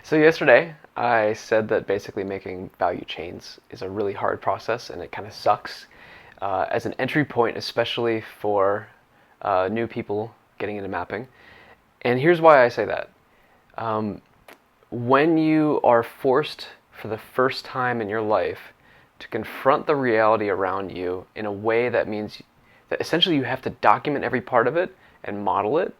So yesterday, I said that basically making value chains is a really hard process and it kind of sucks as an entry point, especially for new people getting into mapping. And here's why I say that. Um, when you are forced for the first time in your life to confront the reality around you in a way that means that essentially you have to document every part of it and model it,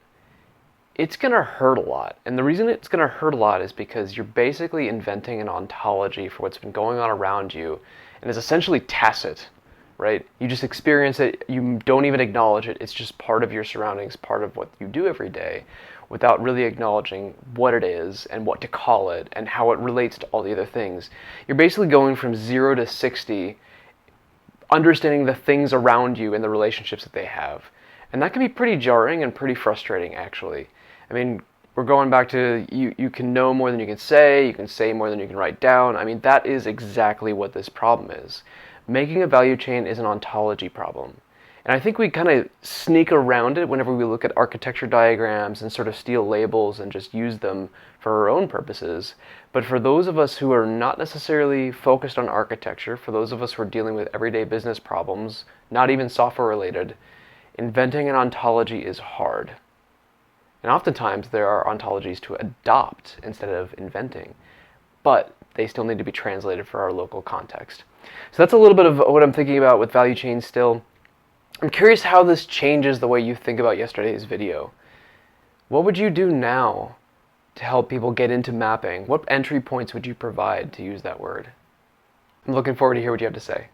it's going to hurt a lot. And the reason it's going to hurt a lot is because you're basically inventing an ontology for what's been going on around you, and it's essentially tacit, right? You just experience it, you don't even acknowledge it, it's just part of your surroundings, part of what you do every day, without really acknowledging what it is and what to call it and how it relates to all the other things. You're basically going from 0 to 60, understanding the things around you and the relationships that they have. And that can be pretty jarring and pretty frustrating, actually. I mean, we're going back to you can know more than you can say more than you can write down. I mean, that is exactly what this problem is. Making a value chain is an ontology problem. And I think we kind of sneak around it whenever we look at architecture diagrams and sort of steal labels and just use them for our own purposes. But for those of us who are not necessarily focused on architecture, for those of us who are dealing with everyday business problems, not even software related, inventing an ontology is hard. And oftentimes there are ontologies to adopt instead of inventing, but they still need to be translated for our local context. So that's a little bit of what I'm thinking about with value chains still. I'm curious how this changes the way you think about yesterday's video. What would you do now to help people get into mapping? What entry points would you provide, to use that word? I'm looking forward to hear what you have to say.